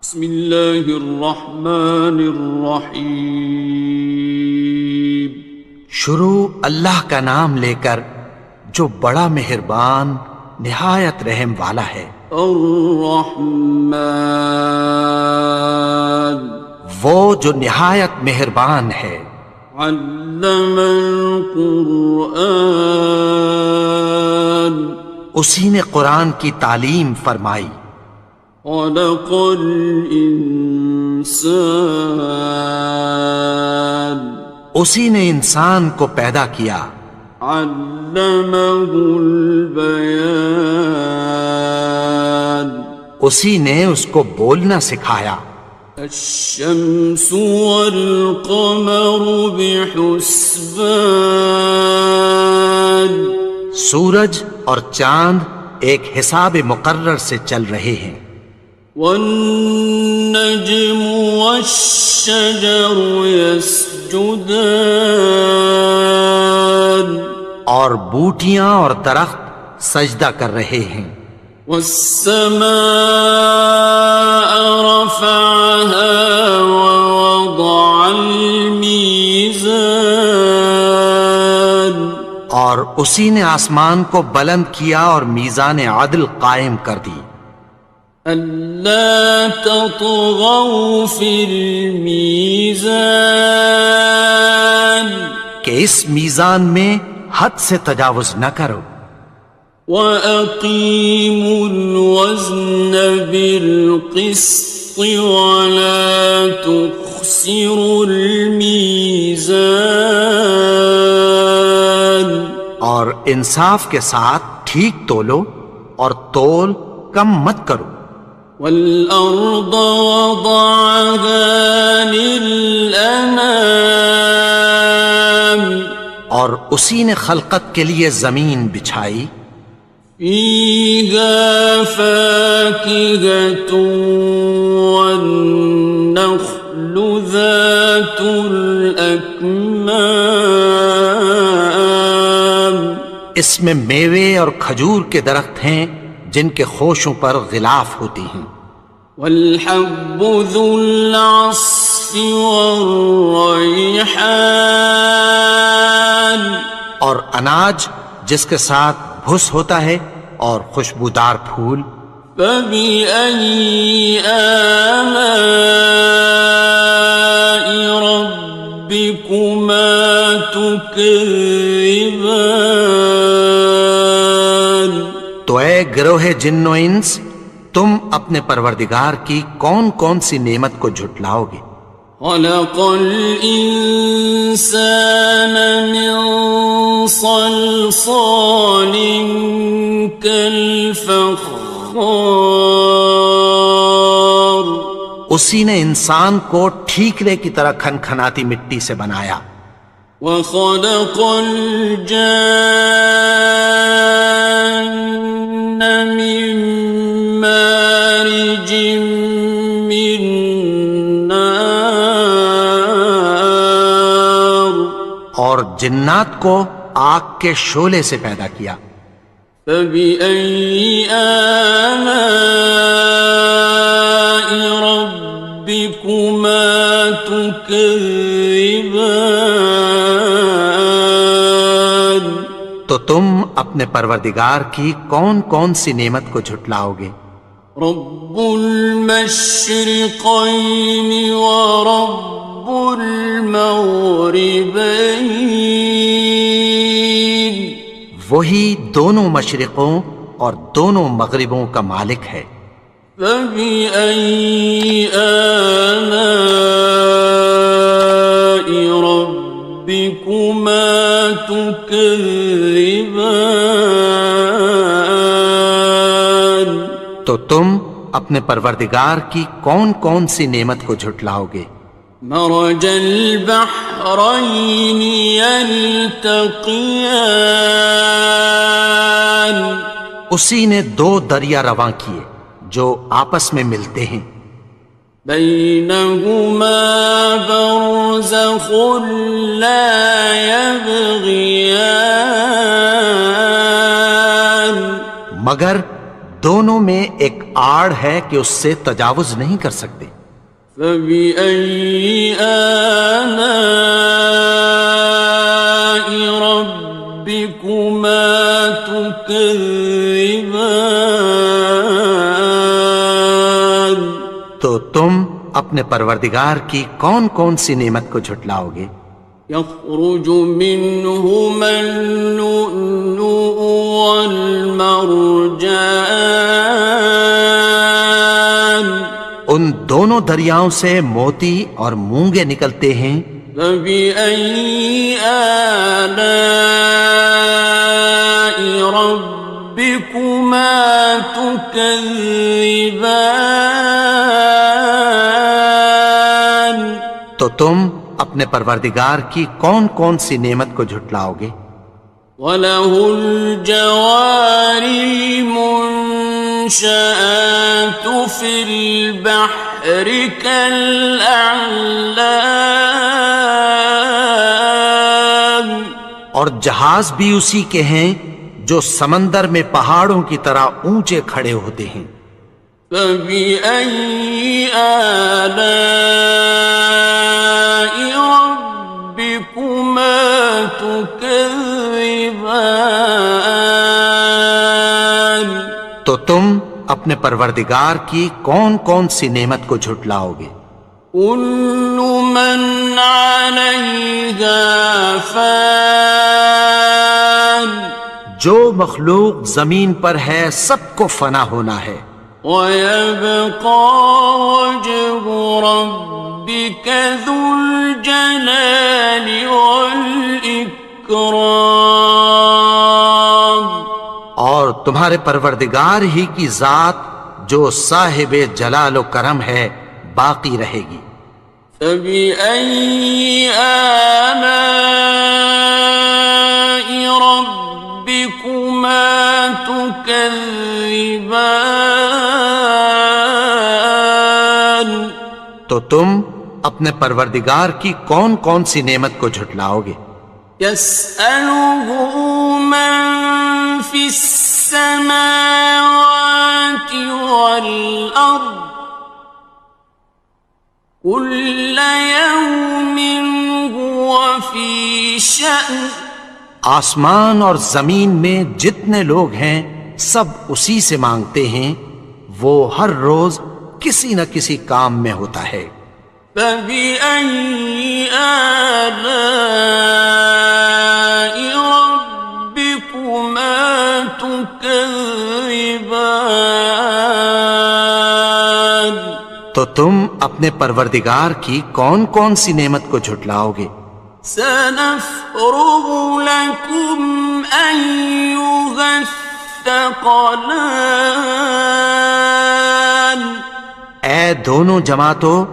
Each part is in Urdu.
بسم اللہ الرحمن الرحیم۔ شروع اللہ کا نام لے کر جو بڑا مہربان نہایت رحم والا ہے۔ الرحمن، وہ جو نہایت مہربان ہے۔ علم القرآن، اسی نے قرآن کی تعلیم فرمائی۔ خلق الانسان، اسی نے انسان کو پیدا کیا۔ علمہ البیان، اسی نے اس کو بولنا سکھایا۔ الشمس والقمر بحسبان، سورج اور چاند ایک حساب مقرر سے چل رہے ہیں۔ والنجم والشجر يسجدان، اور بوٹیاں اور درخت سجدہ کر رہے ہیں۔ والسماء رفعها ووضع الميزان، اور اسی نے آسمان کو بلند کیا اور میزان عدل قائم کر دی۔ ألا تطغوا في الميزان، کہ اس میزان میں حد سے تجاوز نہ کرو۔ وَأَقِيمُوا الْوَزْنَ بِالْقِسْطِ وَلَا تُخْسِرُوا الْمِيزَانَ، اور انصاف کے ساتھ ٹھیک تولو اور تول کم مت کرو۔ وَالْأَرْضَ وَضَعَهَا لِلْأَنَامِ، اور اسی نے خلقت کے لیے زمین بچھائی۔ فِيهَا فَاكِهَةٌ وَالنَّخْلُ ذَاتُ الْأَكْمَامِ، اس میں میوے اور کھجور کے درخت ہیں جن کے خوشوں پر غلاف ہوتی ہیں۔ وَالْحَبُّ ذُو الْعَصْفِ وَالرَّيْحَانِ، اور اناج جس کے ساتھ بھس ہوتا ہے اور خوشبودار پھول۔ فَبِأَيِّ آلَاءِ رَبِّكُمَا تُكَذِّبَانِ، تو اے گروہ جن و انس، تم اپنے پروردگار کی کون کون سی نعمت کو جھٹلاؤ گے؟ خَلَقَ الْإِنسَانَ مِنْ صَلْصَالٍ كَالْفَخَّارِ، اسی نے انسان کو ٹھیکرے کی طرح کھنکھناتی مٹی سے بنایا۔ وَخَلَقَ الْجَانَّ مِن مَّارِجٍ مِّن نَّارٍ، اور جنات کو آگ کے شعلے سے پیدا کیا۔ فَبِأَيِّ آلَاءِ رَبِّكُمَا تُكَذِّبَانِ، تو تم اپنے پروردگار کی کون کون سی نعمت کو جھٹلاؤ گے؟ رب المشرقین ورب المغربین، وہی دونوں مشرقوں اور دونوں مغربوں کا مالک ہے۔ فَبِأَيِّ آلَاءِ رَبِّكُمَا تُكَذِّبَانِ، تو تم اپنے پروردگار کی کون کون سی نعمت کو جھٹلاؤ گے؟ مرج البحرین یلتقیان، اسی نے دو دریا رواں کیے جو آپس میں ملتے ہیں۔ بینہما برزخ لا یبغیان، مگر دونوں میں ایک آڑ ہے کہ اس سے تجاوز نہیں کر سکتے۔ فبأي آلاء ربكما تكذبان؟ تو تم اپنے پروردگار کی کون کون سی نعمت کو جھٹلاؤ گے؟ يخرج منهما اللؤلؤ والمرجان، ان دونوں دریاؤں سے موتی اور مونگے نکلتے ہیں۔ فبأي آلاء ربكما تكذبان؟ تو تم اپنے پروردگار کی کون کون سی نعمت کو جھٹلاؤ گے؟ وَلَهُ الْجَوَارِ الْمُنشَآتُ فِي الْبَحْرِ كَالْأَعْلَامِ، اور جہاز بھی اسی کے ہیں جو سمندر میں پہاڑوں کی طرح اونچے کھڑے ہوتے ہیں۔ فَبِأَيِّ آلَاءِ رَبِّكُمَا تُكَذِّبَانِ؟ تو تم اپنے پروردگار کی کون کون سی نعمت کو جھٹلاؤ گے؟ كُلُّ مَنْ عَلَيْهَا فَانٍ، جو مخلوق زمین پر ہے سب کو فنا ہونا ہے۔ وَيَبْقَى وَجْهُ رَبِّكَ ذُو الْجَلَالِ وَالْإِكْرَامِ، اور تمہارے پروردگار ہی کی ذات جو صاحب جلال و کرم ہے باقی رہے گی۔ فَبِأَيِّ آلَاءِ رَبِّكُمَا تُكَذِّبَانِ؟ تو تم اپنے پروردگار کی کون کون سی نعمت کو جھٹلاؤ گے؟ يَسْأَلُهُ مَن فِي السَّمَاوَاتِ وَالْأَرْضِ كُلَّ يَوْمٍ هُوَ فِي شَأْنٍ، آسمان اور زمین میں جتنے لوگ ہیں سب اسی سے مانگتے ہیں، وہ ہر روز کسی نہ کسی کام میں ہوتا ہے۔ فَبِأَيِّ آلَاءِ رَبِّكُمَا تُكَذِّبَانِ؟ تو تم اپنے پروردگار کی کون کون سی نعمت کو جھٹلاؤ گے؟ سَنَفْرُغُ لَكُمْ أَيُّهَ الثَّقَلَانِ، اے دونوں جماعتوں،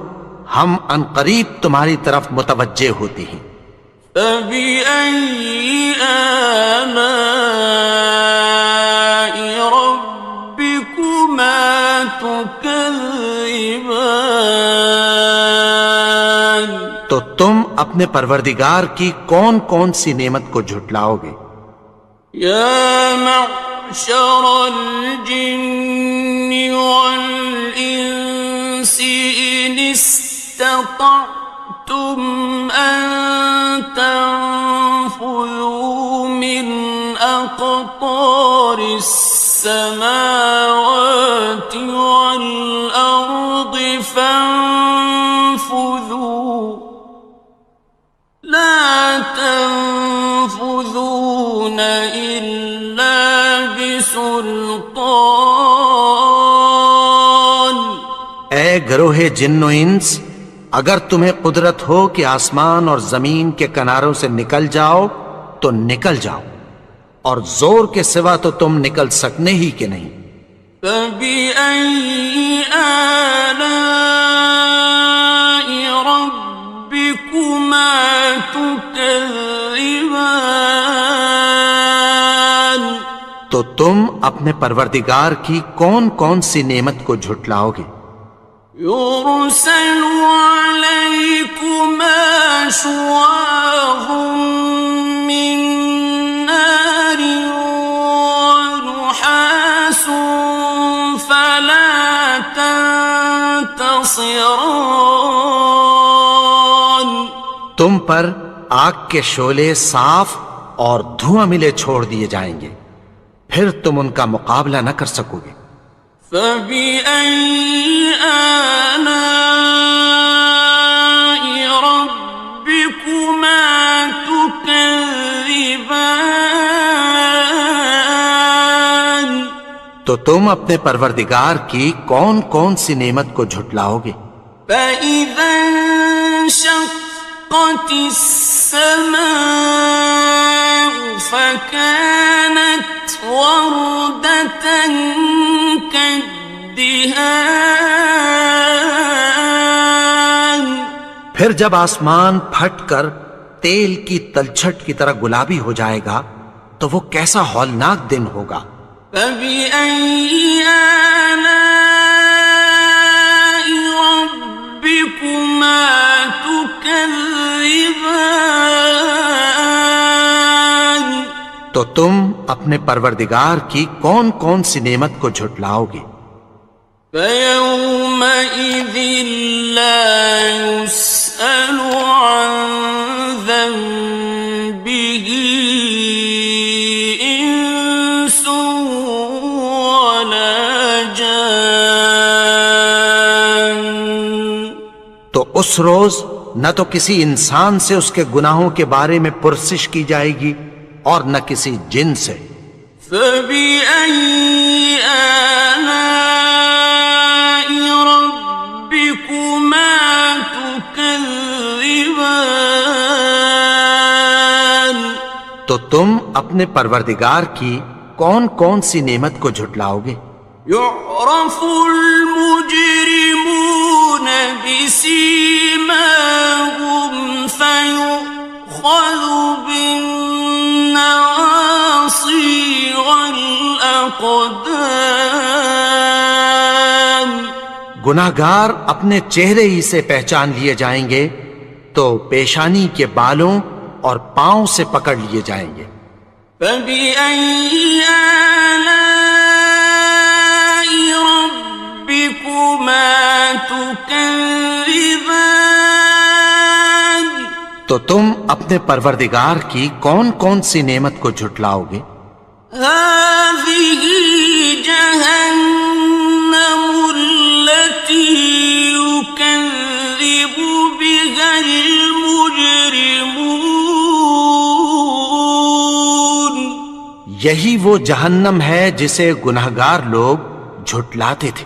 ہم عنقریب تمہاری طرف متوجہ ہوتے ہیں۔ فَبِأَيِّ آلَاءِ رَبِّكُمَا تُكَذِّبَانِ؟ تو تم اپنے پروردگار کی کون کون سی نعمت کو جھٹلاؤ گے؟ يَا مَعْشَرَ الْجِنِّ وَالْإِنسِ إِنِ اسْتَطَعْتُمْ أَن تَنفُذُوا مِنْ أَقْطَارِ السَّمَاوَاتِ وَالْأَرْضِ فَانفُذُوا لَا تَنفُذُونَ إِلَّا بِسُلْطَانٍ۔ اے گروہ جن و انس، اگر تمہیں قدرت ہو کہ آسمان اور زمین کے کناروں سے نکل جاؤ تو نکل جاؤ، اور زور کے سوا تو تم نکل سکنے ہی کہ نہیں۔ فَبِأَيِّ آلَاءِ رَبِّكُمَا تُكَذِّبَانِ؟ تو تم اپنے پروردگار کی کون کون سی نعمت کو جھٹلاؤ گے؟ يُرْسَلُ عَلَيْكُمَا شُوَاظٌ مِّن نَّارٍ وَنُحَاسٌ ينتصران. تم پر آگ کے شعلے صاف اور دھواں ملے چھوڑ دیے جائیں گے، پھر تم ان کا مقابلہ نہ کر سکو گے۔ فبأي آلاء ربكما تكذبان. تو تم اپنے پروردگار کی کون کون سی نعمت کو جھٹلاؤ گے؟ فإذا انشقت السماء فكانت وردة كالدهان. پھر جب آسمان پھٹ کر تیل کی تلچھٹ کی طرح گلابی ہو جائے گا تو وہ کیسا ہولناک دن ہوگا۔ فبأي آلاء ربكما تكذبان. تو تم اپنے پروردگار کی کون کون سی نعمت کو جھٹلاؤ گے؟ فيومئذ لا يسأل عن ذنبه إنس ولا جان. تو اس روز نہ تو کسی انسان سے اس کے گناہوں کے بارے میں پرسش کی جائے گی اور نہ کسی جن سے۔ فبأي آلاء ربكما تكذبان. تو تم اپنے پروردگار کی کون کون سی نعمت کو جھٹلاؤ گے؟ يعرف المجرمون بسيماهم فيؤخذ بالنواصي والأقدام. گناہگار اپنے چہرے ہی سے پہچان لیے جائیں گے تو پیشانی کے بالوں اور پاؤں سے پکڑ لیے جائیں گے۔ فبأي آلاء ربكما تكذبان. تو تم اپنے پروردگار کی کون کون سی نعمت کو جھٹلاؤ گے؟ هذه جهنم التي يكذب بها المجرمون. یہی وہ جہنم ہے جسے گناہگار لوگ جھٹلاتے تھے۔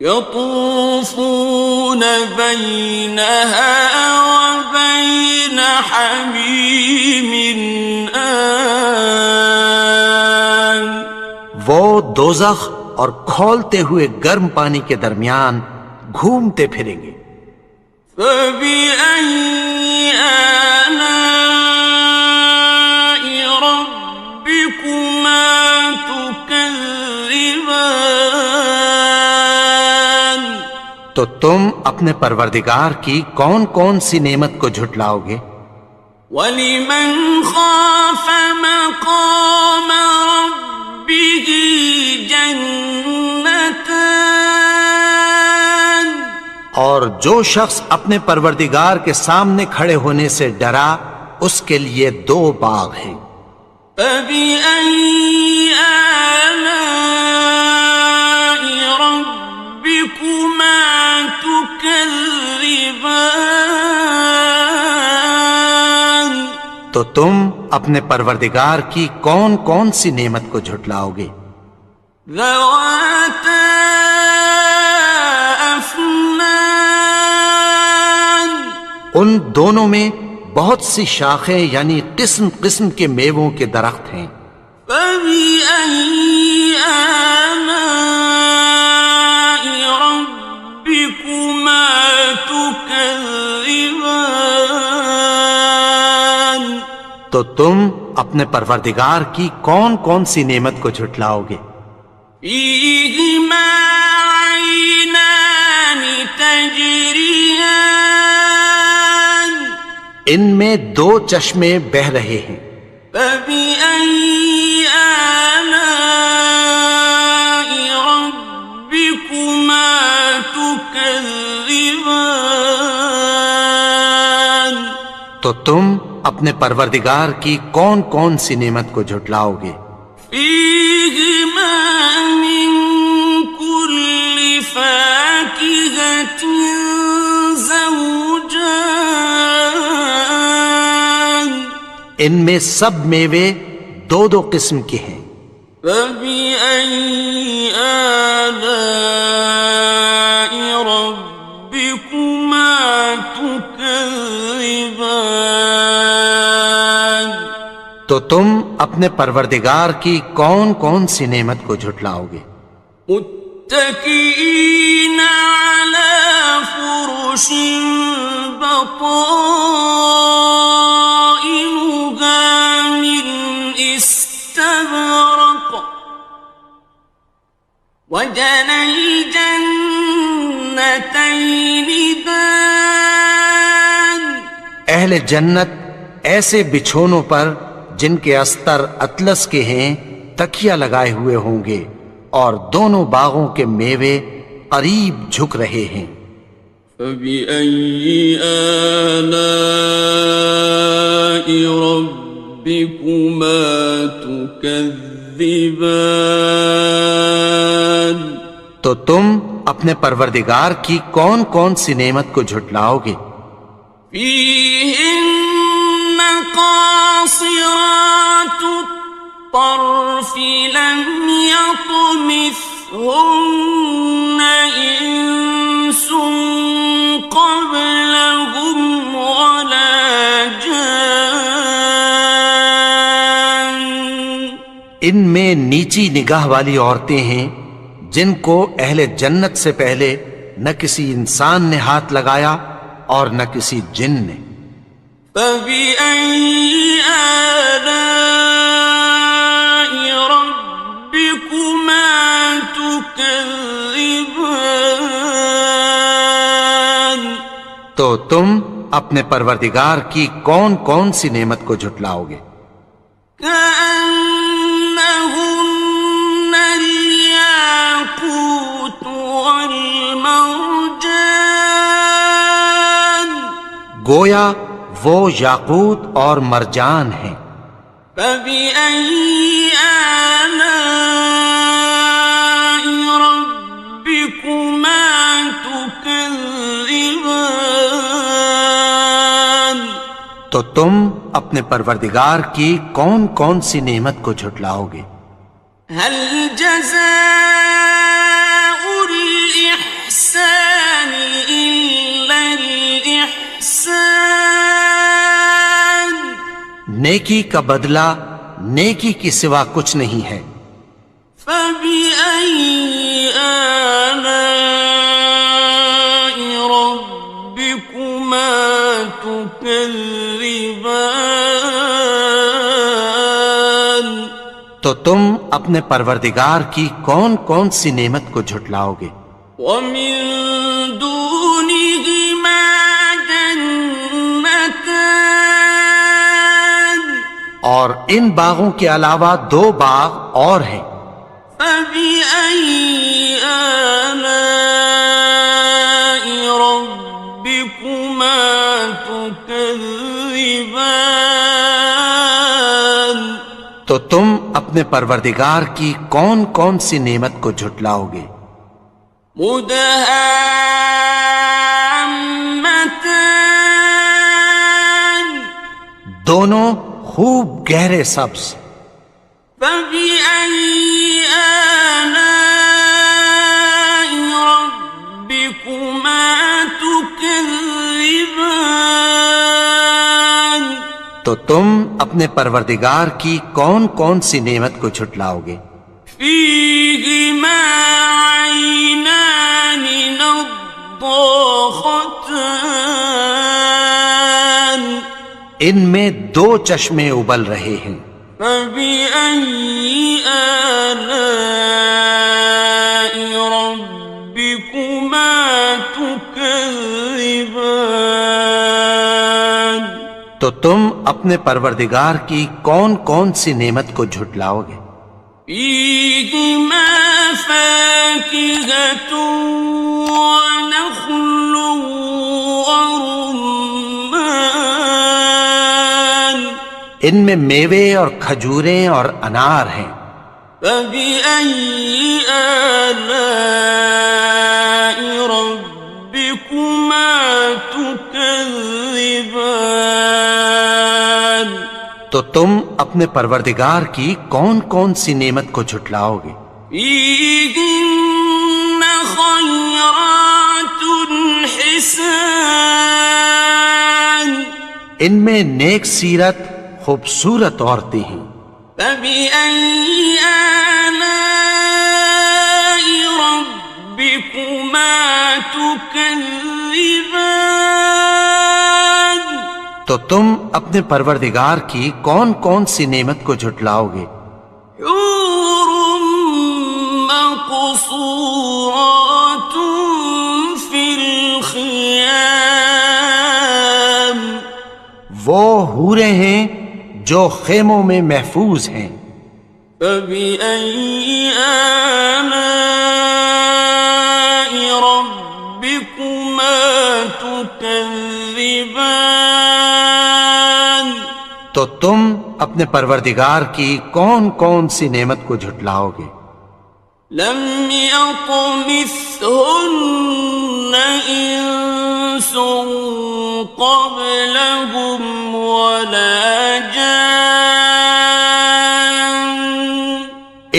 يطوفون بينها وبين حميم آن. وہ دوزخ اور کھولتے ہوئے گرم پانی کے درمیان گھومتے پھریں گے۔ فبأي آلاء ربكما تكذبان. تو تم اپنے پروردگار کی کون کون سی نعمت کو جھٹلاؤ گے؟ وَلِمَنْ خَافَ مَقَامَ رَبِّهِ جَنَّتَانِ. اور جو شخص اپنے پروردگار کے سامنے کھڑے ہونے سے ڈرا اس کے لیے دو باغ ہیں۔ فَبِأَيِّ آلَاءِ رَبِّكُمَا تُكَذِّبَانِ. تو تم اپنے پروردگار کی کون کون سی نعمت کو جھٹلاؤ گے؟ ذَوَاتَا أَفْنَانٍ. ان دونوں میں بہت سی شاخیں یعنی قسم قسم کے میووں کے درخت ہیں۔ فَبِأَيِّ آلَاءِ رَبِّكُمَا تُكَذِّبَانِ. تو تم اپنے پروردگار کی کون کون سی نعمت کو جھٹلاؤ گے؟ فِيهِمَا عَيْنَانِ تَجْرِيَانِ. ان میں دو چشمے بہہ رہے ہیں۔ فَبِأَيِّ آلَاءِ رَبِّكُمَا تُكَذِّبَانِ. تكذبان تو تم اپنے پروردگار کی کون کون سی نعمت کو جھٹلاؤ گے؟ فيهما من كل فاكهة زوجان ان میں سب میوے دو دو قسم کے ہیں۔ فبأي آلاء ربكما تكذبان تو تم اپنے پروردگار کی کون کون سی نعمت کو جھٹلاؤ گے؟ متكئين على فرش بطائنها من استبرق وجنى الجنتين دان اہل جنت ایسے بچھونوں پر جن کے استر اطلس کے ہیں تکیہ لگائے ہوئے ہوں گے، اور دونوں باغوں کے میوے قریب جھک رہے ہیں۔ فبأي آلاء ربكما تكذبان تو تم اپنے پروردگار کی کون کون سی نعمت کو جھٹلاؤ گے؟ فيهن قاصرات الطرف لم يطمثهن إنس قبلهم ولا جان ان میں نیچی نگاہ والی عورتیں ہیں جن کو اہل جنت سے پہلے نہ کسی انسان نے ہاتھ لگایا اور نہ کسی جن نے۔ فبأي آلاء ربكما تكذبان تو تم اپنے پروردگار کی کون کون سی نعمت کو جھٹلاؤ گے؟ كأنهن الياقوت والمرجان گویا وہ یاقوت اور مرجان ہیں۔ فبأي آلاء ربكما تكذبان تو تم اپنے پروردگار کی کون کون سی نعمت کو جھٹلاؤ گے؟ هل جزاء الإحسان إلا الإحسان نیکی کا بدلہ نیکی کی سوا کچھ نہیں ہے۔ فبأي آلاء ربكما تكذبان تو تم اپنے پروردگار کی کون کون سی نعمت کو جھٹلاؤ گے؟ ومن دونهما جنتان اور ان باغوں کے علاوہ دو باغ اور ہیں۔ فبأي آلاء ربكما تكذبان تو تم اپنے پروردگار کی کون کون سی نعمت کو جھٹلاؤ گے؟ مدهامتان دونوں خوب گہرے سبز۔ فبأي آلاء ربكما تكذبان تو تم اپنے پروردگار کی کون کون سی نعمت کو جھٹلاؤ گے؟ فيهما عينان نضاختان ان میں دو چشمے ابل رہے ہیں۔ فبأي آلاء ربكما تكذبان تو تم اپنے پروردگار کی کون کون سی نعمت کو جھٹلاؤ گے؟ فيهما فاكهة ونخل ورمان ان میں میوے اور کھجوریں اور انار ہیں. فبأي آلاء ربكما تكذبان تو تم اپنے پروردگار کی کون کون سی نعمت کو جھٹلاؤ گے؟ فيهن خيرات حسان ان میں نیک سیرت خوبصورت عورتیں ہیں. فبأي آلاء ربكما تكذبان تو تم اپنے پروردگار کی کون کون سی نعمت کو جھٹلاؤ گے؟ حور مقصورات في الخيام وہ حوریں ہیں جو خیموں میں محفوظ ہیں. فبأي آلاء ربكما تكذبان تو تم اپنے پروردگار کی کون کون سی نعمت کو جھٹلاؤ گے؟ لم يطمثهن إنس قبلهم ولا جان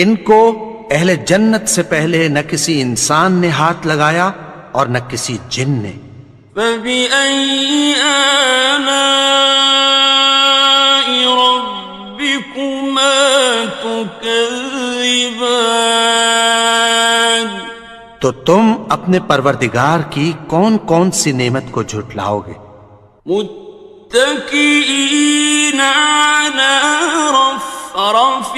ان کو اہل جنت سے پہلے نہ کسی انسان نے ہاتھ لگایا اور نہ کسی جن نے. فبأي آلاء ربكما تكذبان تو تم اپنے پروردگار کی کون کون سی نعمت کو جھٹلاؤ گے؟ متكئين على رفرف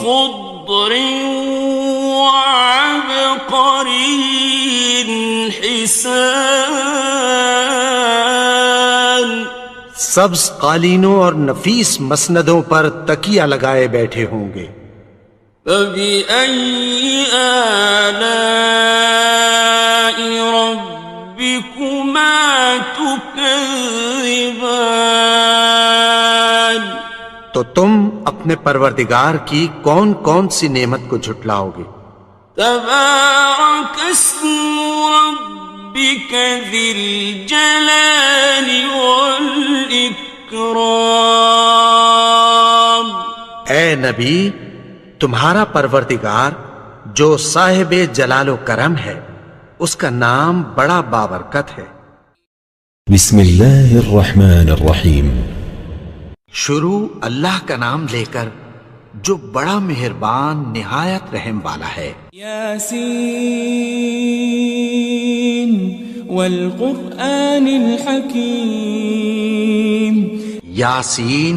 خضر وعبقري حسان سبز قالینوں اور نفیس مسندوں پر تکیہ لگائے بیٹھے ہوں گے. فبأي آلاء ربكما تكذبان تو تم اپنے پروردگار کی کون کون سی نعمت کو جھٹلاؤ گے؟ تبارك اسم ربك ذي الجلال والإكرام اے نبی، تمہارا پروردگار جو صاحب جلال و کرم ہے اس کا نام بڑا بابرکت ہے. بسم اللہ الرحمن الرحیم. شروع اللہ کا نام لے کر جو بڑا مہربان نہایت رحم والا ہے. یاسین والقرآن الحکیم. یاسین،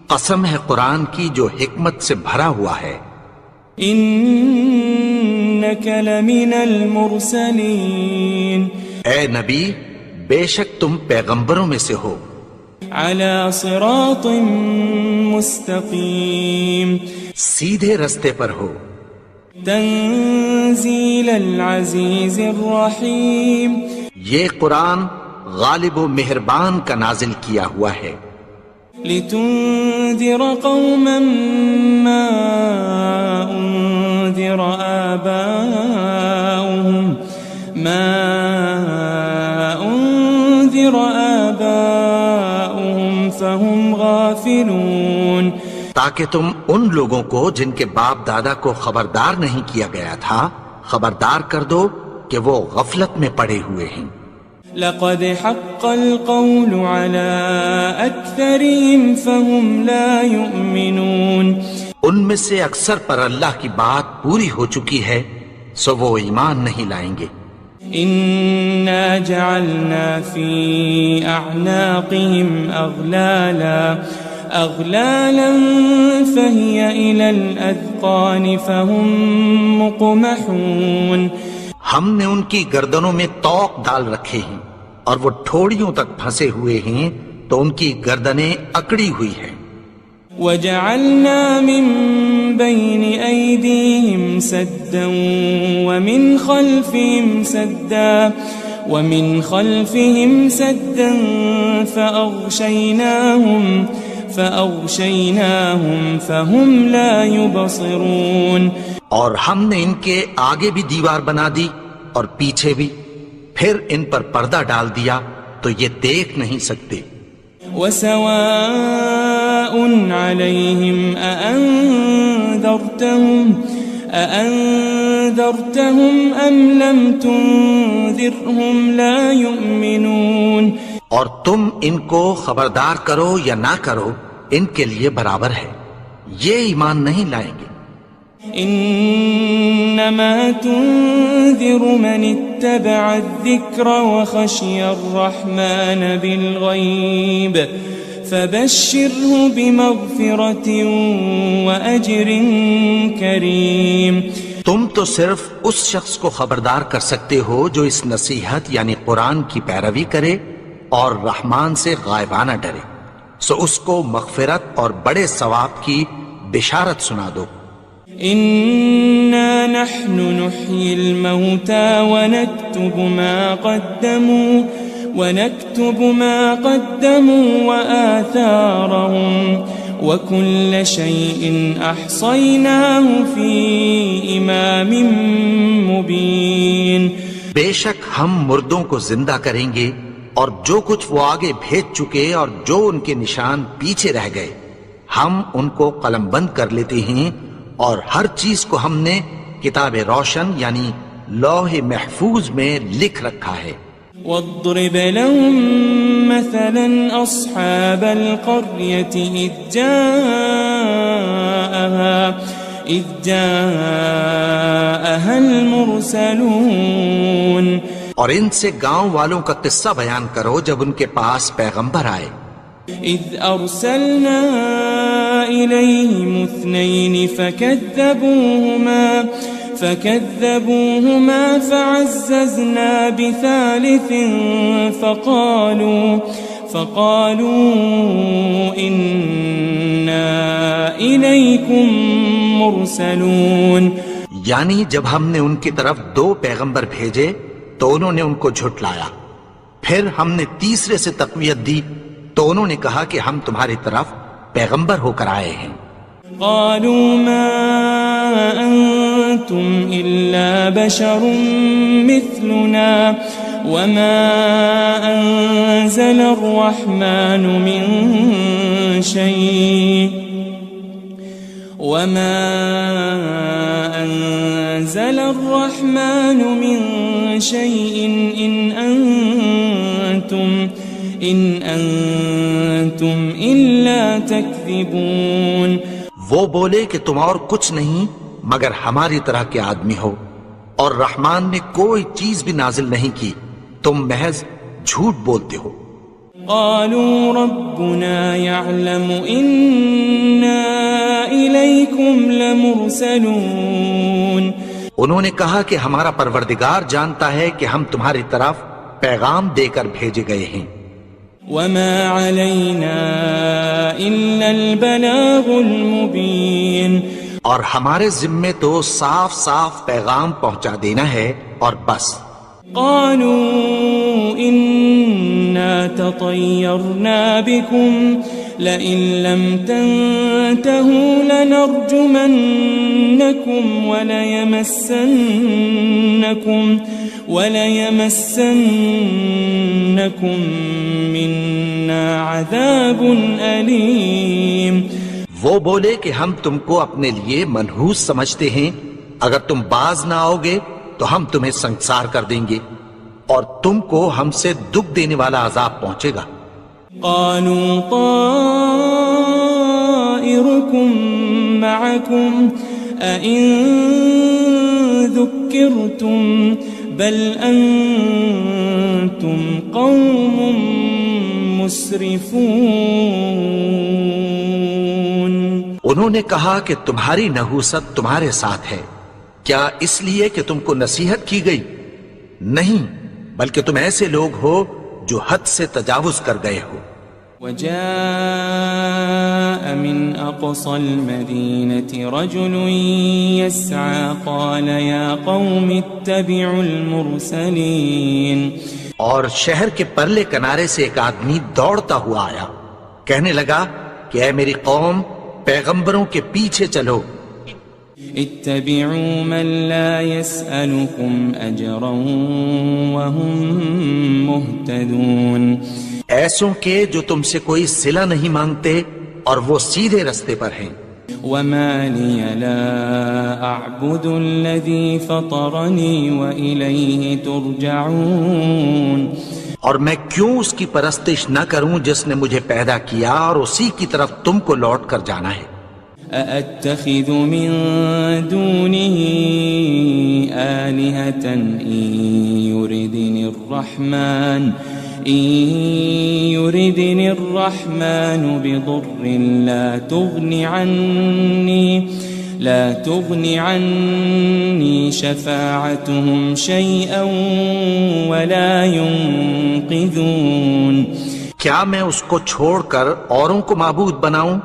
قسم ہے قرآن کی جو حکمت سے بھرا ہوا ہے. انک لمن المرسلین. اے نبی، بے شک تم پیغمبروں میں سے ہو. علی صراط مستقیم. سیدھے رستے پر ہو. تنزیل العزیز الرحیم. یہ قرآن غالب و مہربان کا نازل کیا ہوا ہے. لتنذر قوما ما انذر آباؤهم فهم غافلون. تاکہ تم ان لوگوں کو جن کے باپ دادا کو خبردار نہیں کیا گیا تھا خبردار کر دو کہ وہ غفلت میں پڑے ہوئے ہیں. لقد حق القول على أكثرهم فهم لا يؤمنون. ان میں سے اکثر پر اللہ کی بات پوری ہو چکی ہے سو وہ ایمان نہیں لائیں گے. إنا جعلنا في أعناقهم أغلالا فهي إلى الأذقان فهم مقمحون. ہم نے ان کی گردنوں میں طوق ڈال رکھے ہیں اور وہ ٹھوڑیوں تک پھنسے ہوئے ہیں تو ان کی گردنیں اکڑی ہوئی ہیں. وجعلنا من بين أيديهم سدا ومن خلفهم سدا فأغشيناهم فهم لا يبصرون. اور ہم نے ان کے آگے بھی دیوار بنا دی اور پیچھے بھی، پھر ان پر پردہ ڈال دیا تو یہ دیکھ نہیں سکتے. وسواء عليهم أأنذرتهم أم لم تنذرهم لا يؤمنون. اور تم ان کو خبردار کرو یا نہ کرو، ان کے لیے برابر ہے، یہ ایمان نہیں لائیں گے. انما تنذر من اتبع الذکر وخشی الرحمن بالغیب فبشره بمغفرة واجر کریم. تم تو صرف اس شخص کو خبردار کر سکتے ہو جو اس نصیحت یعنی قرآن کی پیروی کرے اور رحمان سے غائبانہ ڈرے، سو اس کو مغفرت اور بڑے ثواب کی بشارت سنا دو. إنا نحن نحيي الموتى ونكتب ما قدموا وآثارهم وكل شيء أحصيناه في إمام مبين. بے شک ہم مردوں کو زندہ کریں گے اور جو کچھ وہ آگے بھیج چکے اور جو ان کے نشان پیچھے رہ گئے ہم ان کو قلم بند کر لیتے ہیں، اور ہر چیز کو ہم نے کتاب روشن یعنی لوح محفوظ میں لکھ رکھا ہے. واضرب لهم مثلا أصحاب القرية إذ جاءها المرسلون. اور ان سے گاؤں والوں کا قصہ بیان کرو جب ان کے پاس پیغمبر آئے. إذ أرسلنا إليهم 2 فكذبوهما فعززنا بثالث فقالوا إنا إليكم مرسلون. یعنی جب ہم نے ان کی طرف 2 پیغمبر بھیجے تو انہوں نے ان کو جھٹلایا، پھر ہم نے تیسرے سے تقویت دی تو انہوں نے کہا کہ ہم تمہاری طرف پیغمبر ہو کر آئے ہیں. قالوا ما أنتم إلا بشر مثلنا وما أنزل الرحمن من شيء إن أنتم إلا تكذبون. وہ بولے کہ تم اور کچھ نہیں مگر ہماری طرح کے آدمی ہو، اور رحمان نے کوئی چیز بھی نازل نہیں کی، تم محض جھوٹ بولتے ہو. قالوا ربنا يعلم إنا إليكم لمرسلون. انہوں نے کہا کہ ہمارا پروردگار جانتا ہے کہ ہم تمہاری طرف پیغام دے کر بھیجے گئے ہیں. وما علينا إلا البلاغ المبين. اور ہمارے ذمے تو صاف صاف پیغام پہنچا دینا ہے اور بس. قالوا إنا تطيرنا بكم لئن لم تنتهوا لنرجمنكم وليمسنكم منا عذاب أليم. وہ بولے کہ ہم تم کو اپنے لیے منحوس سمجھتے ہیں، اگر تم باز نہ آؤ گے تو ہم تمہیں سنسار کر دیں گے اور تم کو ہم سے دکھ دینے والا عذاب پہنچے گا. قالوا طائركم معكم أئن ذكرتم بل أنتم قوم مسرفون. انہوں نے کہا کہ تمہاری نحوست تمہارے ساتھ ہے، کیا اس لیے کہ تم کو نصیحت کی گئی؟ نہیں، بلکہ تم ایسے لوگ ہو جو حد سے تجاوز کر گئے ہو. وجاء من أقصى المدينة رجل يسعى قال يا قوم اتبعوا المرسلين. اور شہر کے پرلے کنارے سے ایک آدمی دوڑتا ہوا آیا، کہنے لگا کہ اے میری قوم، پیغمبروں کے پیچھے چلو. اتبعوا من لا يسألكم أجرا وهم مهتدون. ایسوں کے جو تم سے کوئی صلہ نہیں مانگتے اور وہ سیدھے رستے پر ہیں. وما لي لا أعبد الذي فطرني وإليه ترجعون. اور میں کیوں اس کی پرستش نہ کروں جس نے مجھے پیدا کیا اور اسی کی طرف تم کو لوٹ کر جانا ہے. أأتخذ من دونه آلهة إن يردني الرحمن بضر لا تغن عني شفاعتهم شيئا ولا ينقذون. کیا میں اس کو چھوڑ کر اوروں کو معبود بناؤں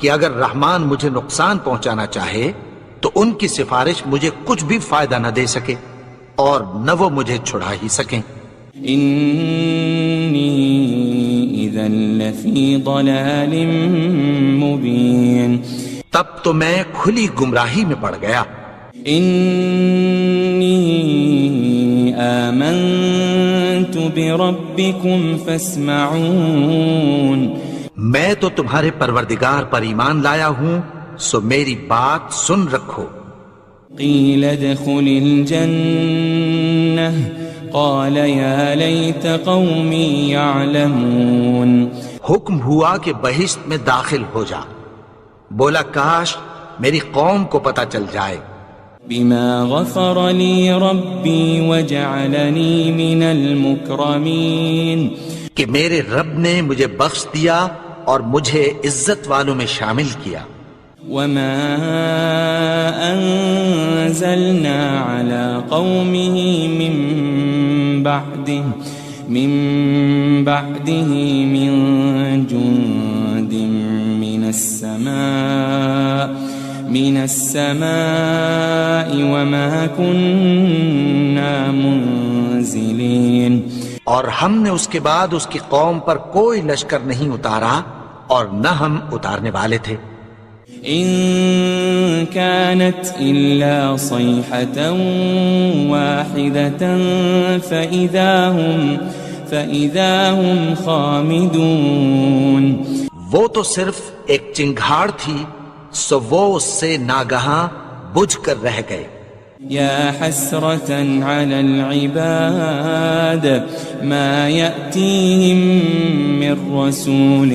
کہ اگر رحمان مجھے نقصان پہنچانا چاہے تو ان کی سفارش مجھے کچھ بھی فائدہ نہ دے سکے اور نہ وہ مجھے چھڑا ہی سکیں. إني إذا لفي ضلال مبين. تب تو میں کھلی گمراہی میں پڑ گیا. إني آمنت بربكم فاسمعون. میں تو تمہارے پروردگار پر ایمان لایا ہوں، سو میری بات سن رکھو. قيل ادخل الجنة قال يا ليت قومي يعلمون. حکم ہوا کہ بہشت میں داخل ہو جا. بولا کاش میری قوم کو پتہ چل جائے. بما غفر لي ربي وجعلني من المكرمين. کہ میرے رب نے مجھے بخش دیا اور مجھے عزت والوں میں شامل کیا. وما أنزلنا على قومه من بعده من جند من السماء وما كنا منزلين. اور ہم نے اس کے بعد اس کی قوم پر کوئی لشکر نہیں اتارا اور نہ ہم اتارنے والے تھے. إن كانت إلا صيحة واحدة فإذا هم خامدون. وہ تو صرف ایک چنگھاڑ تھی، سو وہ اس سے ناگہاں بجھ کر رہ گئے. يا حسرة على العباد ما يأتيهم من رسول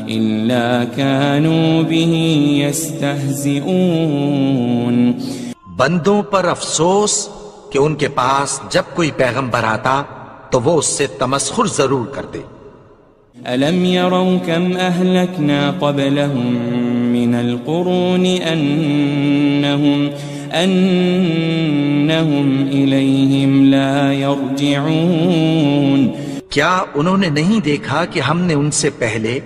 إلا كانوا به يستهزئون. بندوں پر افسوس کہ ان کے پاس جب کوئی پیغمبر آتا تو وہ اس سے تمسخر ضرور کرتے. ألم يروا كم أهلكنا قبلهم من القرون أنهم إليهم لا يرجعون. کیا انہوں نے نہیں دیکھا کہ ہم نے ان سے پہلے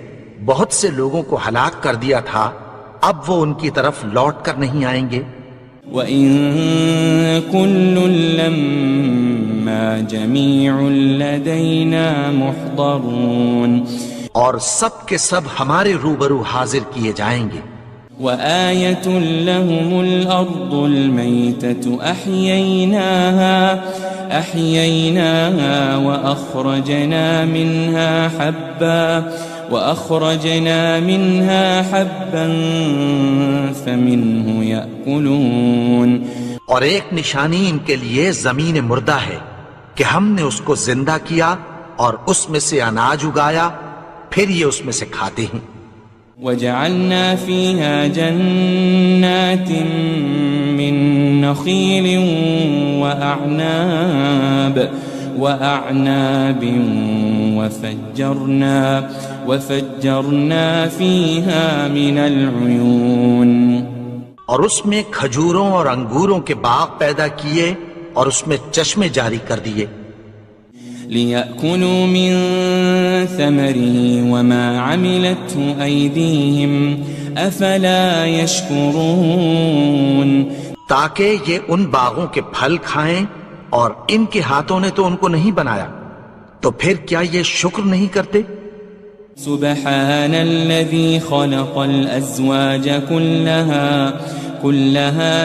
بہت سے لوگوں کو ہلاک کر دیا تھا، اب وہ ان کی طرف لوٹ کر نہیں آئیں گے. وَإِن كُلٌّ لَمَّا جَمِيعٌ لَدَيْنَا مُحْضَرُونَ. اور سب کے سب ہمارے روبرو حاضر کیے جائیں گے. وآية لهم الأرض الميتة أحييناها وأخرجنا منها حبا فمنه يأكلون. اور ایک نشانی ان کے لیے زمین مردہ ہے کہ ہم نے اس کو زندہ کیا اور اس میں سے اناج اگایا، پھر یہ اس میں سے کھاتے ہیں. وجعلنا فيها جنات من نخيل وأعناب وفجرنا فيها من العيون. اور اس میں کھجوروں اور انگوروں کے باغ پیدا کیے اور اس میں چشمے جاری کر دیے. ليأكلوا من ثمره وما عملته أيديهم أفلا يشكرون تاکہ یہ ان باغوں کے پھل کھائیں اور ان کے ہاتھوں نے تو ان کو نہیں بنایا، تو پھر کیا یہ شکر نہیں کرتے؟ سبحان الذي خلق الأزواج كلها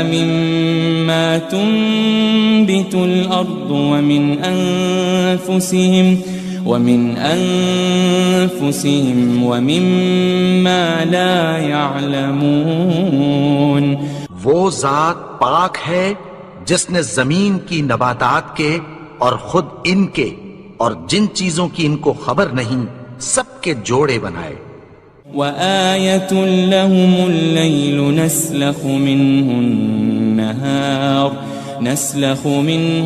مما تنبت الأرض ومن أنفسهم ومما لا يعلمون وہ ذات پاک ہے جس نے زمین کی نباتات کے اور خود ان کے اور جن چیزوں کی ان کو خبر نہیں سب کے جوڑے بنائے۔ وآية لهم الليل نسلخ منه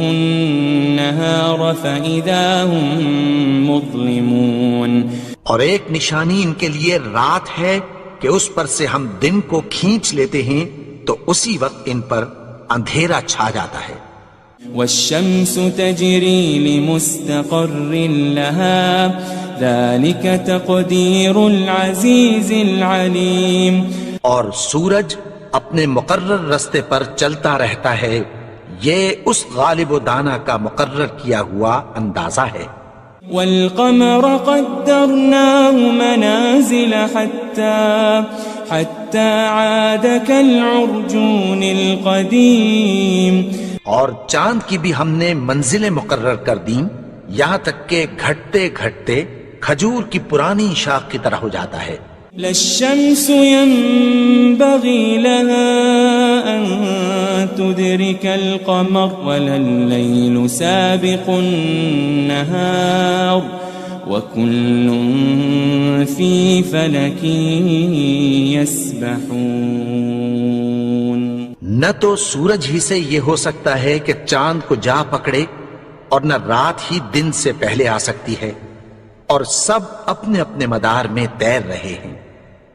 النهار فإذا هم مظلمون اور ایک نشانی ان کے لیے رات ہے کہ اس پر سے ہم دن کو کھینچ لیتے ہیں تو اسی وقت ان پر اندھیرا چھا جاتا ہے۔ والشمس تجري لمستقر لها ذلك تقدير العزيز العليم اور سورج اپنے مقرر رستے پر چلتا رہتا ہے، یہ اس غالب و دانا کا مقرر کیا ہوا اندازہ ہے۔ والقمر قدرناه منازل حتى عاد كالعرجون القديم اور چاند کی بھی ہم نے منزلیں مقرر کر دیں یہاں تک کہ گھٹتے گھٹتے کھجور کی پرانی شاخ کی طرح ہو جاتا ہے۔ لا الشمس ينبغي لها أن تدرك القمر ولا الليل سابق النهار وكل في فلك يسبحون نہ تو سورج ہی سے یہ ہو سکتا ہے کہ چاند کو جا پکڑے اور نہ رات ہی دن سے پہلے آ سکتی ہے، اور سب اپنے اپنے مدار میں تیر رہے ہیں۔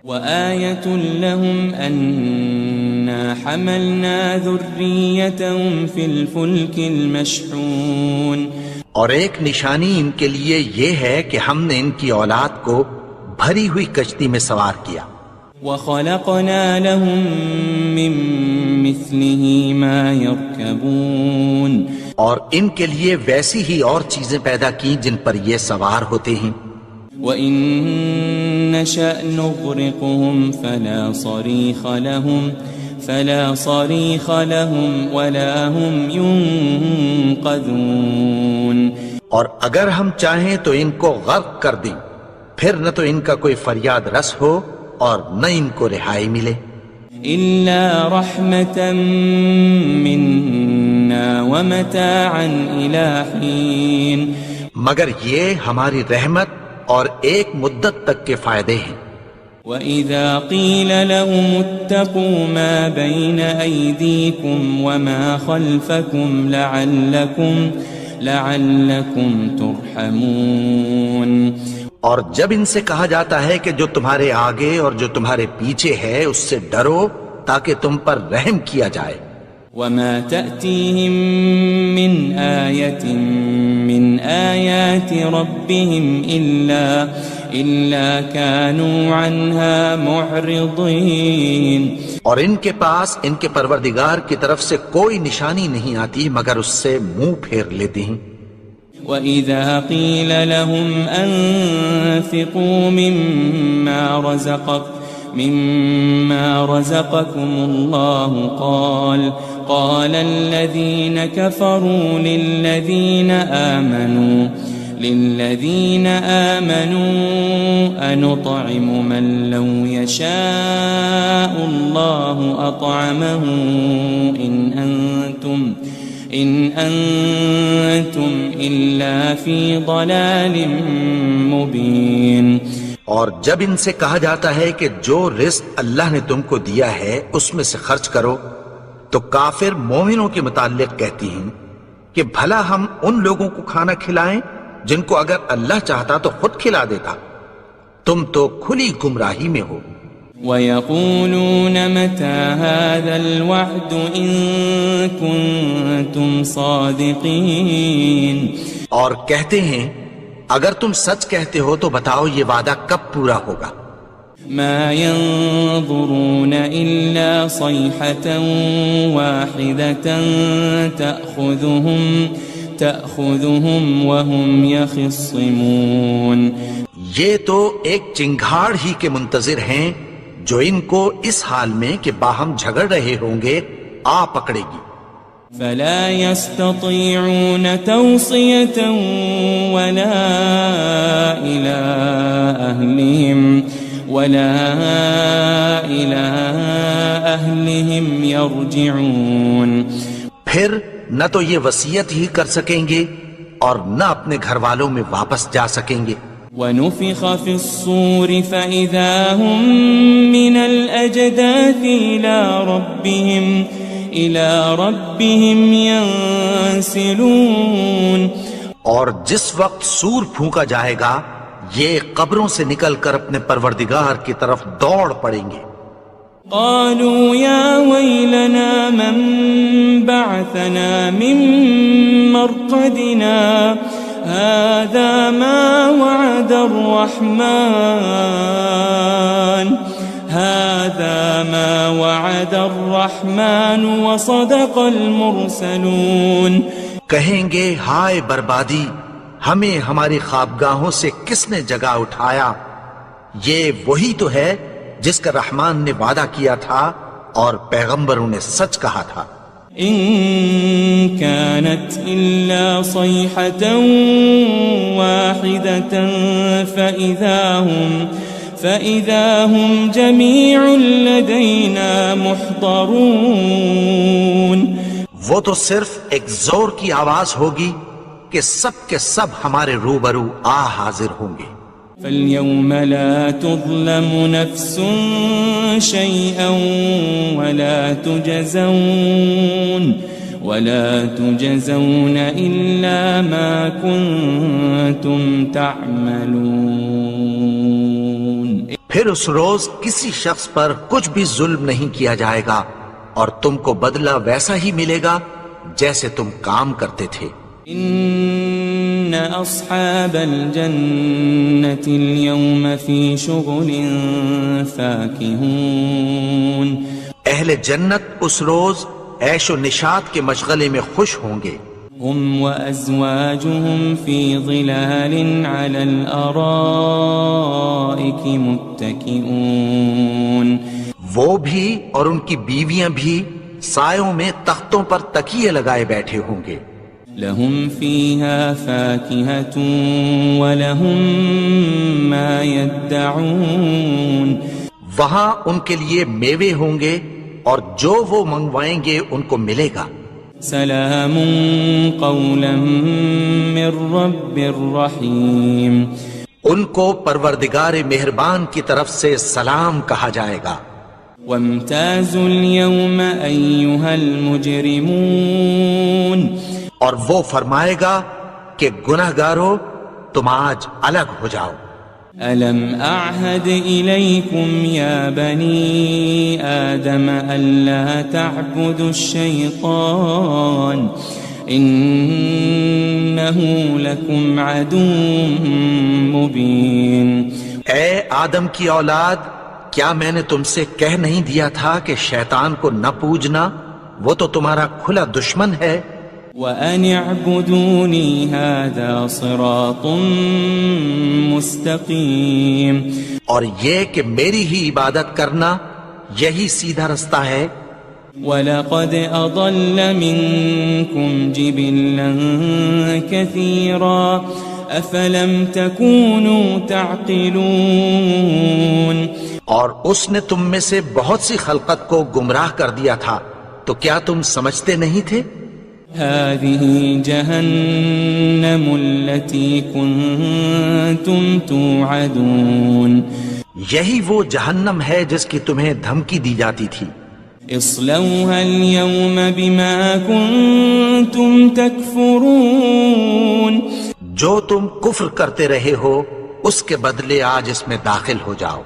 وآية لهم أنا حملنا ذريتهم في الفلك المشحون اور ایک نشانی ان کے لیے یہ ہے کہ ہم نے ان کی اولاد کو بھری ہوئی کشتی میں سوار کیا۔ وخلقنا لهم من مثله ما يركبون اور ان کے لیے ویسی ہی اور چیزیں پیدا کی جن پر یہ سوار ہوتے ہیں۔ وَإِن نَّشَأْ نُغْرِقْهُمْ فَلَا صَرِيخَ لَهُمْ وَلَا هُمْ يُنقَذُونَ اور اگر ہم چاہیں تو ان کو غرق کر دیں، پھر نہ تو ان کا کوئی فریاد رس ہو اور نہ ان کو رہائی ملے۔ إِلَّا رَحْمَةً مِّنَّا وَمَتَاعًا إِلَى حِينٍ مگر یہ ہماری رحمت اور ایک مدت تک کے فائدے ہیں۔ وَإِذَا قِيلَ لَهُمُ اتَّقُوا مَا بَيْنَ أَيْدِيكُمْ وَمَا خَلْفَكُمْ لَعَلَّكُمْ تُرْحَمُونَ اور جب ان سے کہا جاتا ہے کہ جو تمہارے آگے اور جو تمہارے پیچھے ہے اس سے ڈرو تاکہ تم پر رحم کیا جائے۔ وَمَا تَأْتِيهِم مِّنْ آيَةٍ مِّنْ آيَاتِ رَبِّهِمْ إِلَّا كَانُوا عَنْهَا مُعْرِضِينَ اور ان کے پاس ان کے پروردگار کی طرف سے کوئی نشانی نہیں آتی مگر اس سے منہ پھیر لیتے ہیں۔ وَإِذَا قِيلَ لَهُمْ أَنفِقُوا مِمَّا رَزَقَكُمُ اللَّهُ قَالَ الَّذِينَ كَفَرُوا لِلَّذِينَ آمَنُوا أَنُطْعِمُ مَن لَّوْ يَشَاءُ اللَّهُ أَطْعَمَهُ إِنْ أَنْتُمْ إِلَّا فِي ضَلَالٍ مُبِينٍ اور جب ان سے کہا جاتا ہے کہ جو رزق اللہ نے تم کو دیا ہے اس میں سے خرچ کرو، تو کافر مومنوں کے متعلق کہتی ہیں کہ بھلا ہم ان لوگوں کو کھانا کھلائیں جن کو اگر اللہ چاہتا تو خود کھلا دیتا، تم تو کھلی گمراہی میں ہو۔ وَيَقُولُونَ مَتَى هَذَا الْوَعْدُ إِن كُنتُمْ صَادِقِينَ اور کہتے ہیں اگر تم سچ کہتے ہو تو بتاؤ یہ وعدہ کب پورا ہوگا؟ ما ينظرون إلا صيحة واحدة تأخذهم وهم يخصمون. یہ تو ایک چنگھاڑ ہی کے منتظر ہیں جو ان کو اس حال میں کہ باہم جھگڑ رہے ہوں گے آ پکڑے گی. فلا يستطيعون توصية ولا إلى أهلهم يرجعون. پھر نہ تو یہ وصیت ہی کر سکیں گے اور نہ اپنے گھر والوں میں واپس جا سکیں گے. ونفخ في الصور فإذا هم من الأجداث إلى ربهم ينسلون. اور جس وقت سور پھونکا جائے گا یہ قبروں سے نکل کر اپنے پروردگار کی طرف دوڑ پڑیں گے. قالوا يا ويلنا من بعثنا من مرقدنا هذا ما وعد الرحمن وصدق المرسلون. کہیں گے ہائے بربادی، ہمیں ہماری خوابگاہوں سے کس نے جگا اٹھایا؟ یہ وہی تو ہے جس کا رحمان نے وعدہ کیا تھا اور پیغمبروں نے سچ کہا تھا. ان كانت الا صيحة واحدة فإذا هم جميع لدينا محضرون. وہ تو صرف ایک زور کی آواز ہوگی کہ سب کے سب ہمارے روبرو آ حاضر ہوں گے. فاليوم لا تظلم نفس شيئا ولا تجزون إلا ما كنتم تعملون. پھر اس روز کسی شخص پر کچھ بھی ظلم نہیں کیا جائے گا اور تم کو بدلہ ویسا ہی ملے گا جیسے تم کام کرتے تھے. ان اصحاب الجنة اليوم في شغل فاكهون. اہل جنت اس روز عیش و نشاط کے مشغلے میں خوش ہوں گے. هم وأزواجهم في ظلال على الأرائك متكئون. وہ بھی اور ان کی بیویاں بھی سایوں میں تختوں پر تکیے لگائے بیٹھے ہوں گے. لهم فيها فاكهة ولهم ما يدعون. وہاں ان کے لیے میوے ہوں گے اور جو وہ منگوائیں گے ان کو ملے گا. سلام قولا من رب رحیم. ان کو پروردگار مہربان کی طرف سے سلام کہا جائے گا. وامتازوا اليوم أيها المجرمون. اور وہ فرمائے گا کہ گناہگارو تم آج الگ ہو جاؤ. ألم أعهد إليكم يا بني آدم ألا تعبدوا الشيطان إنه لكم عدو مبين. اے آدم کی اولاد، کیا میں نے تم سے کہہ نہیں دیا تھا کہ شیطان کو نہ پوجنا، وہ تو تمہارا کھلا دشمن ہے. وَأَنِ اعْبُدُونِي هَذَا صِرَاطٌ مُسْتَقِيمٌ. اور یہ کہ میری ہی عبادت کرنا یہی سیدھا رستہ ہے. وَلَقَدْ أَضَلَّ مِنْكُمْ جِبِلًّا كَثِيرًا أَفَلَمْ تَكُونُوا تَعْقِلُونَ. اور اس نے تم میں سے بہت سی خلقت کو گمراہ کر دیا تھا، تو کیا تم سمجھتے نہیں تھے؟ هذه جهنم التي كنتم توعدون. یہی وہ جہنم ہے جس کی تمہیں دھمکی دی جاتی تھی. اصلوها اليوم بما كنتم تكفرون. جو تم کفر کرتے رہے ہو اس کے بدلے آج اس میں داخل ہو جاؤ.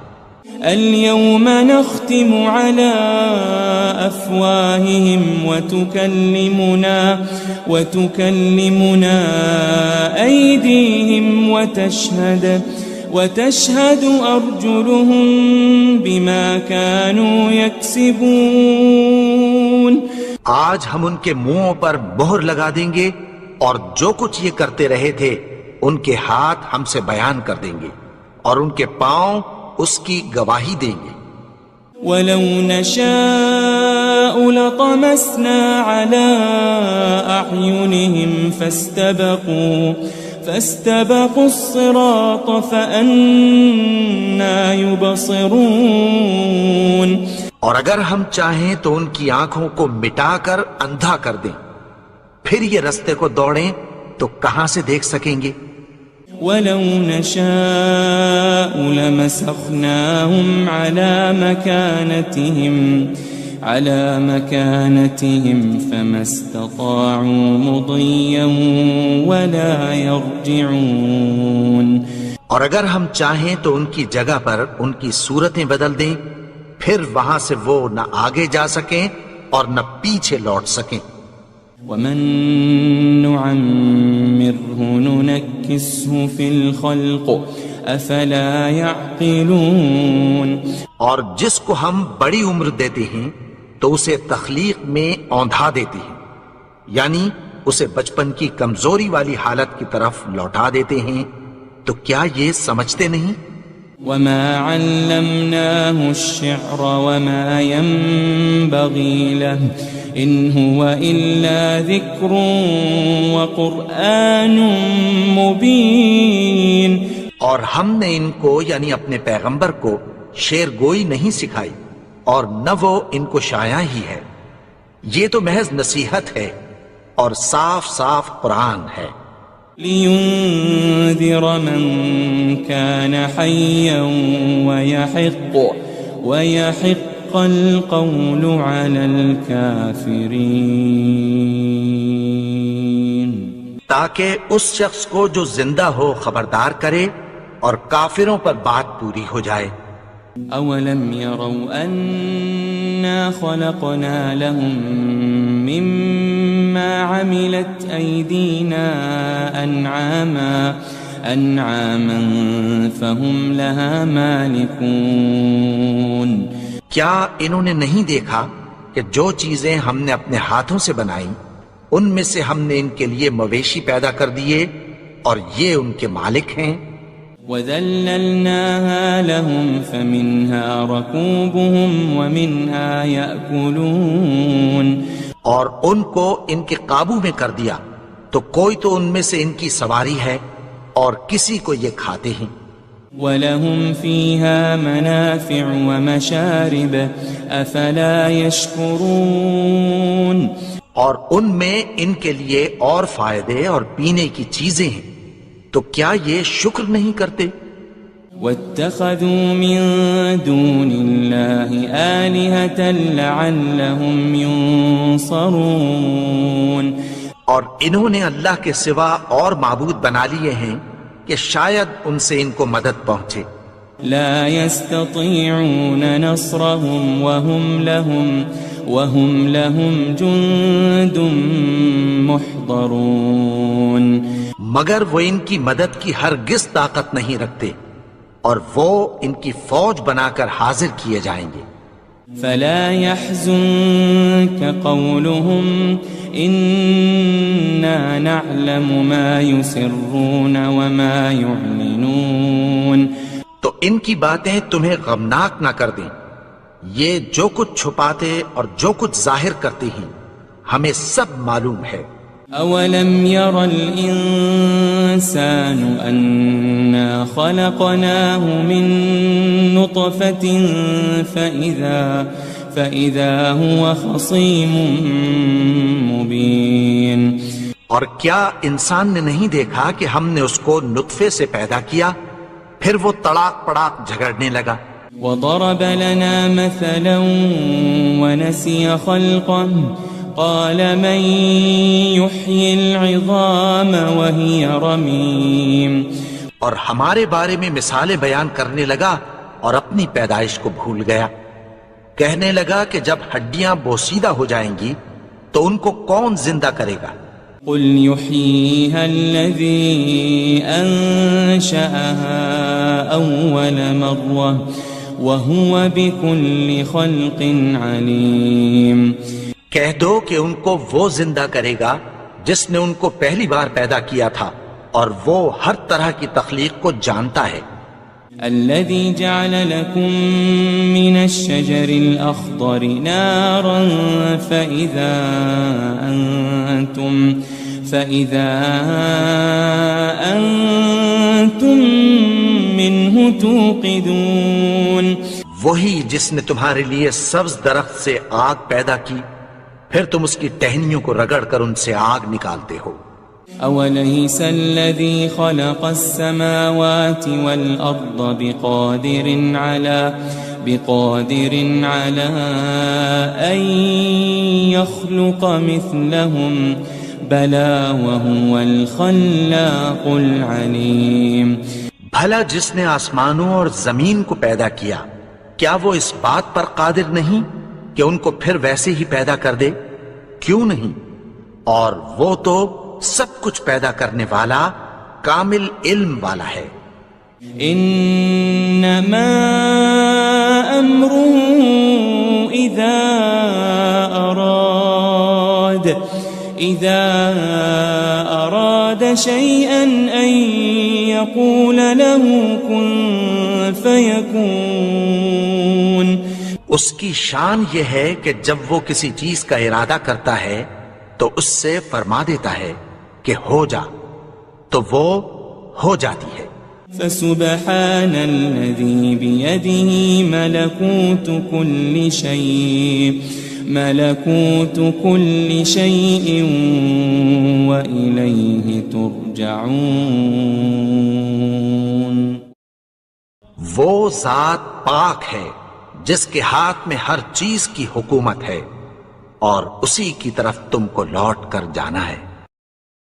اليوم نختم على أفواههم وتكلمنا أيديهم وتشهد أرجلهم بما كانوا يكسبون. آج ہم ان کے منہوں پر مہر لگا دیں گے اور جو کچھ یہ کرتے رہے تھے ان کے ہاتھ ہم سے بیان کر دیں گے اور ان کے پاؤں اس کی گواہی دیں گے. وَلَوْ نَشَاءُ لَطَمَسْنَا عَلَىٰ أَعْيُنِهِمْ فَاسْتَبَقُوا الصِّرَاطَ فَأَنَّىٰ يُبْصِرُونَ. اور اگر ہم چاہیں تو ان کی آنکھوں کو مٹا کر اندھا کر دیں، پھر یہ رستے کو دوڑیں تو کہاں سے دیکھ سکیں گے. وَلَوْ نَشَاءُ لَمَسَخْنَاهُمْ عَلَىٰ مَكَانَتِهِمْ فَمَا اسْتَطَاعُوا مُضِيًّا وَلَا يَرْجِعُونَ. اور اگر ہم چاہیں تو ان کی جگہ پر ان کی صورتیں بدل دیں، پھر وہاں سے وہ نہ آگے جا سکیں اور نہ پیچھے لوٹ سکیں. وَمَن نُعَمِّرْهُ نُنَكِّسْهُ فِي الْخَلْقِ أَفَلَا يَعْقِلُونَ. اور جس کو ہم بڑی عمر دیتے ہیں تو اسے تخلیق میں اوندھا دیتے ہیں، یعنی اسے بچپن کی کمزوری والی حالت کی طرف لوٹا دیتے ہیں. تو کیا یہ سمجھتے نہیں؟ وَمَا عَلَّمْنَاهُ الشِّعْرَ وَمَا يَنبَغِي لَهُ إِنْ هُوَ إِلَّا ذِكْرٌ وَقُرْآنٌ مُبِينٌ. اور ہم نے ان کو یعنی اپنے پیغمبر کو شعر گوئی نہیں سکھائی اور نہ وہ ان کو شایع ہی ہے، یہ تو محض نصیحت ہے اور صاف صاف قرآن ہے. لِيُنذِرَ مَن كَانَ حَيًّا وَيَحِقَّ الْقَوْلُ عَلَى الْكَافِرِينَ. تاکہ اس شخص کو جو زندہ ہو خبردار کرے اور کافروں پر بات پوری ہو جائے. أَوَلَمْ يَرَوْا أَنَّا خَلَقْنَا لَهُم مِّمَّا عَمِلَتْ أَيْدِينَا أَنْعَامًا فَهُمْ لَهَا مَالِكُونَ. کیا انہوں نے نہیں دیکھا کہ جو چیزیں ہم نے اپنے ہاتھوں سے بنائیں ان میں سے ہم نے ان کے لیے مویشی پیدا کر دیے اور یہ ان کے مالک ہیں. وَذَلَّلْنَاهَا لَهُمْ فَمِنْهَا رَكُوبُهُمْ وَمِنْهَا يَأْكُلُونَ. اور ان کو ان کے قابو میں کر دیا تو کوئی تو ان میں سے ان کی سواری ہے اور کسی کو یہ کھاتے ہیں. وَلَهُمْ فِيهَا مَنَافِعُ وَمَشَارِبُ أَفَلَا يَشْكُرُونَ. اور ان میں ان کے لیے اور فائدے اور پینے کی چیزیں ہیں، تو کیا یہ شکر نہیں کرتے؟ وَاتَّخَذُوا مِن دُونِ اللَّهِ آلِهَةً لَعَلَّهُمْ يُنصَرُونَ. اور انہوں نے اللہ کے سوا اور معبود بنا لیے ہیں کہ شاید ان سے ان کو مدد پہنچے. لا يستطيعون نصرهم وهم لهم جند محضرون. مگر وہ ان کی مدد کی ہرگز طاقت نہیں رکھتے اور وہ ان کی فوج بنا کر حاضر کیے جائیں گے. فلا يحزنك قولهم إنا نعلم ما يسرون وما يعلنون. تو ان کی باتیں تمہیں غمناک نہ کر دیں، یہ جو کچھ چھپاتے اور جو کچھ ظاہر کرتے ہیں ہمیں سب معلوم ہے. أولم ير الإنسان أنا خلقناه من نطفة فإذا هو خصيم مبين. اور کیا انسان نے نہیں دیکھا کہ ہم نے اس کو نطفے سے پیدا کیا پھر وہ تڑاک پڑاک جھگڑنے لگا. وضرب لنا مثلا ونسي خلقه قال من يحيي العظام وهي رميم. اور ہمارے بارے میں مثالیں بیان کرنے لگا اور اپنی پیدائش کو بھول گیا. کہنے لگا کہ جب ہڈیاں بوسیدہ ہو جائیں گی تو ان کو کون زندہ کرے گا؟ قل يحييها الذي أنشأها أول مرة وهو بكل خلق عليم. کہہ دو کہ ان کو وہ زندہ کرے گا جس نے ان کو پہلی بار پیدا کیا تھا اور وہ ہر طرح کی تخلیق کو جانتا ہے. الذي جعل لكم من الشجر الأخضر نارا فإذا أنتم منه توقدون. وہی جس نے تمہارے لیے سبز درخت سے آگ پیدا کی پھر تم اس کی ٹہنیوں کو رگڑ کر ان سے آگ نکالتے ہو. أوليس الذي خلق السماوات والأرض بقادر على أن يخلق مثلهم بلى وهو الخلاق العليم. بھلا جس نے آسمانوں اور زمین کو پیدا کیا کیا وہ اس بات پر قادر نہیں کہ ان کو پھر ویسے ہی پیدا کر دے؟ کیوں نہیں؟ اور وہ تو سب کچھ پیدا کرنے والا کامل علم والا ہے. انما امره اذا اراد شيئا ان يقول له كن فيكون. اس کی شان یہ ہے کہ جب وہ کسی چیز کا ارادہ کرتا ہے تو اس سے فرما دیتا ہے کہ ہو جا تو وہ ہو جاتی ہے. فسبحان الذي بيده ملكوت كل شيء وإليه ترجعون. وہ ذات پاک ہے جس کے ہاتھ میں ہر چیز کی حکومت ہے اور اسی کی طرف تم کو لوٹ کر جانا ہے.